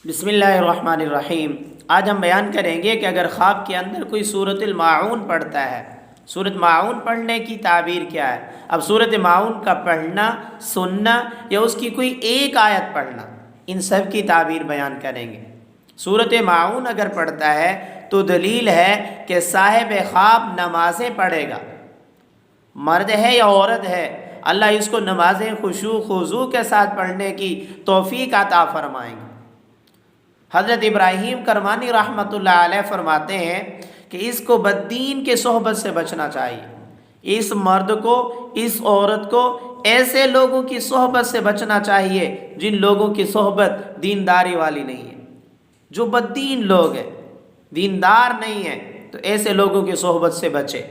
بسم اللہ الرحمن الرحیم۔ آج ہم بیان کریں گے کہ اگر خواب کے اندر کوئی سورۃ الماعون پڑھتا ہے، سورۃ ماعون پڑھنے کی تعبیر کیا ہے۔ اب سورۃ ماعون کا پڑھنا، سننا یا اس کی کوئی ایک آیت پڑھنا، ان سب کی تعبیر بیان کریں گے۔ سورۃ ماعون اگر پڑھتا ہے تو دلیل ہے کہ صاحب خواب نمازیں پڑھے گا، مرد ہے یا عورت ہے، اللہ اس کو نمازیں خشوع خضوع کے ساتھ پڑھنے کی توفیق عطا فرمائیں گے۔ حضرت ابراہیم کرمانی رحمۃ اللہ علیہ فرماتے ہیں کہ اس کو بددین کے صحبت سے بچنا چاہیے، اس مرد کو، اس عورت کو ایسے لوگوں کی صحبت سے بچنا چاہیے جن لوگوں کی صحبت دینداری والی نہیں ہے، جو بددین لوگ ہیں، دیندار نہیں ہیں، تو ایسے لوگوں کی صحبت سے بچے۔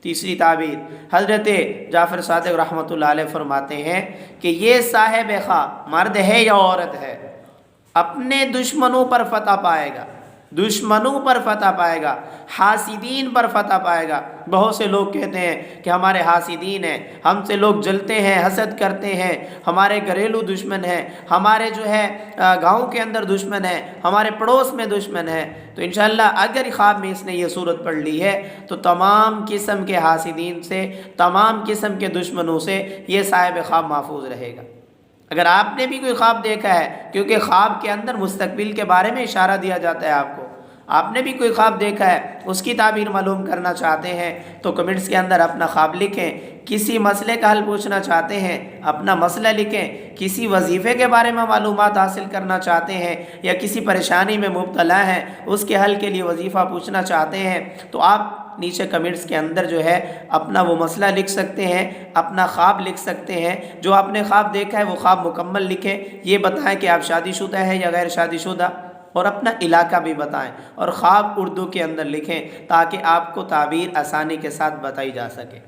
تیسری تعبیر حضرت جعفر صادق رحمۃ اللہ علیہ فرماتے ہیں کہ یہ صاحب خواب مرد ہے یا عورت ہے، اپنے دشمنوں پر فتح پائے گا، دشمنوں پر فتح پائے گا، حاسدین پر فتح پائے گا۔ بہت سے لوگ کہتے ہیں کہ ہمارے حاسدین ہیں، ہم سے لوگ جلتے ہیں، حسد کرتے ہیں، ہمارے گھریلو دشمن ہیں، ہمارے جو ہے گاؤں کے اندر دشمن ہیں، ہمارے پڑوس میں دشمن ہیں۔ تو انشاءاللہ اگر خواب میں اس نے یہ صورت پڑھ لی ہے تو تمام قسم کے حاسدین سے، تمام قسم کے دشمنوں سے یہ صاحب خواب محفوظ رہے گا۔ اگر آپ نے بھی کوئی خواب دیکھا ہے، کیونکہ خواب کے اندر مستقبل کے بارے میں اشارہ دیا جاتا ہے، آپ نے بھی کوئی خواب دیکھا ہے، اس کی تعبیر معلوم کرنا چاہتے ہیں تو کمنٹس کے اندر اپنا خواب لکھیں۔ کسی مسئلے کا حل پوچھنا چاہتے ہیں، اپنا مسئلہ لکھیں۔ کسی وظیفے کے بارے میں معلومات حاصل کرنا چاہتے ہیں یا کسی پریشانی میں مبتلا ہیں، اس کے حل کے لیے وظیفہ پوچھنا چاہتے ہیں تو آپ نیچے کمنٹس کے اندر جو ہے اپنا وہ مسئلہ لکھ سکتے ہیں، اپنا خواب لکھ سکتے ہیں۔ جو آپ نے خواب دیکھا ہے وہ خواب مکمل لکھیں، یہ بتائیں کہ آپ شادی شدہ ہیں یا غیر شادی شدہ، اور اپنا علاقہ بھی بتائیں، اور خواب اردو کے اندر لکھیں تاکہ آپ کو تعبیر آسانی کے ساتھ بتائی جا سکے۔